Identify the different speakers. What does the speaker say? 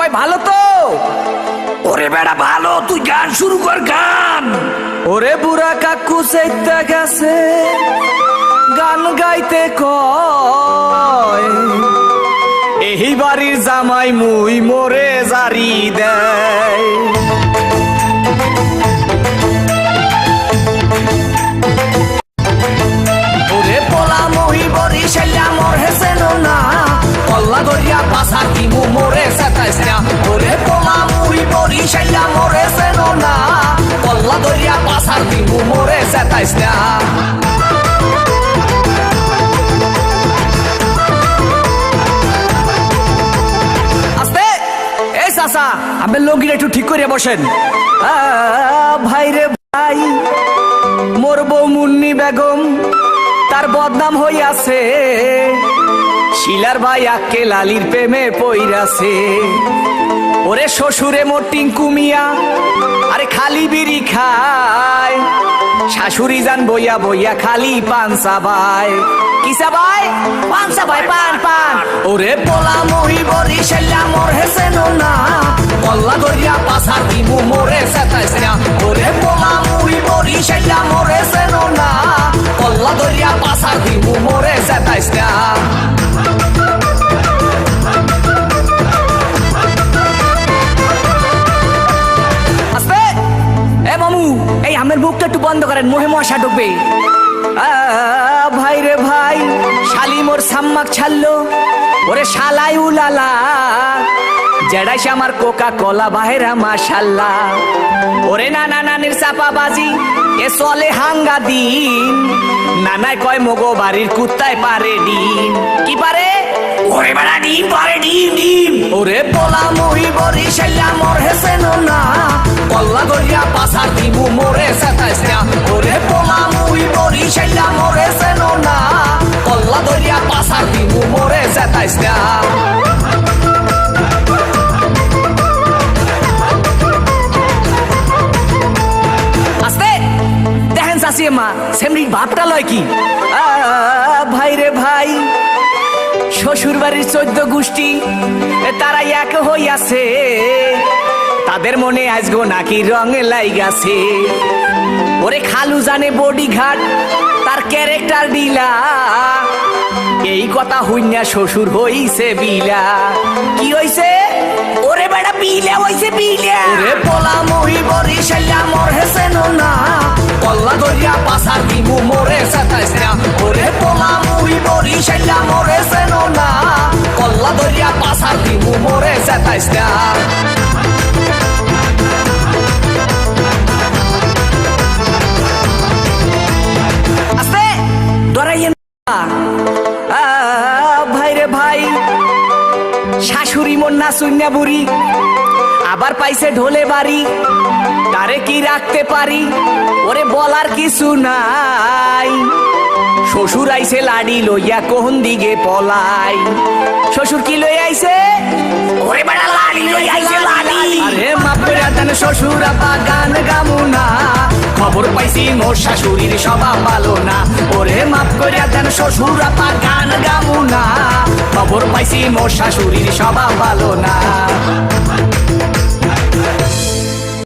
Speaker 1: কয় ভালো তো?
Speaker 2: ওরে বেড়া ভালো, তুই গান শুরু কর গান।
Speaker 1: ওরে বুড়া কাকু চাইতে গেছে গান গাইতে কয় এই বাড়ির জামাই মুই মোরে জারি দেয়। ওরে পোলা মহি বরিশাইলা মোর হেসেন না, কল্লা দরিয়া পাশার দিমু মোরে সাতাইস না। ওরে পোলা মহি বরিশাইলা মোর হেসেন না, কল্লা দরিয়া পাশার দিমু মোরে সাতাইস না। চাচা আপনি লঙ্গিটা একটু ঠিক করে বসেন। ভাই রে ভাই, মোর বউ মুন্নি বেগম তার বদনাম হইয়াছে, শিলার ভাই আক্কে লালির প্রেমে পইরাছে। ওরে শ্বশুরে মোর টিঙ্কু মিয়া আরে খালি বিড়ি খায়, শাশুড়ি যান বইয়া বইয়া খালি পান চাবায়। কি চাবায়? পান চাবায়, পান পান। ওরে পোলা মহি বরিশাইলা মোর হেসেন না, কল্লা দরিয়া পাশার দিমু মোরে সাতাইস না। ওরে পোলা মহি বরিশাইলা মোর হেসেন না, কল্লা দরিয়া পাশার দিমু মোরে সাতাইস না। এই আমের মুখটা একটু বন্ধ করেন, মোহে মশা ঢুকবে। ভাই রে ভাই, শালি মোর সাম্মাক ছাড়লো, ওরে শালাই উলালা, জেডাইছে আমার কোকা কলা বাহেরা মাশাল্লাহ। ওরে নানা নানির চাপা বাজি এ চলে হাঙ্গা দিন, নানায় কয় মগো বাড়ির কুত্তায় পারে ডিম। কি পারে?
Speaker 2: ওরে বেড়া ডিম পারে, ডিম ডিম।
Speaker 1: ওরে পোলা মহি বরিশাইলা মোর হেসেন না, কল্লা দরিয়া পাশার দিমু মোরে সাতাইস না। ওরে পোলা মহি বরিশাইলা মোর হেসেন না, কল্লা দরিয়া পাশার দিমু মোরে সাতাইস না। আস্তে দেখেন চাষি মা সেমনি ভাবটা লয় কি। ভাই রে ভাই, শ্বশুর বাড়ির 14 গোষ্ঠী তারা এক হইয়াছে, তাদের মনে আজগো নাকি রঙে লাইগাছে। ওরে খালু জানে বডি ঘাট তার ক্যারেক্টার ডিলা, এই কথা হইনা শ্বশুর হইছে বিলা। কি হইছে?
Speaker 2: ওরে বেড়া বিলে হইছে বিলে।
Speaker 1: ওরে পোলা মহি বরিশাইলা মোর হেসেন না, কল্লা দরিয়া পাশার দিমু মোরে সাতাইস না। ওরে পোলা মহি বরিশাইলা মোর হেসেন না, কল্লা দরিয়া পাশার দিমু মোরে সাতাইস না। আস্তে ডরাইয়েন না। ভাই রে ভাই, শাশুড়ি মোর না সুন্না বুড়ি, আবার পাইছে ঢোলে বাড়ি, তারে কি রাখতে পারি? ওরে বলার কিছু নাই, শ্বশুর আইছে লাডি লইয়া কোন দিকে পলাই। শ্বশুর কি লই আইছে?
Speaker 2: ওরে বেড়া লালি লই আইছে লালি।
Speaker 1: আরে মাপ করে দেন শ্বশুর আপা গান গামু না, খবর পাইছি মোর শাশুড়ির স্বভাব ভালো না। ওরে মাপ করে দেন শ্বশুর আপা গান গামু না, খবর পাইছি মোর শাশুড়ির স্বভাব ভালো না।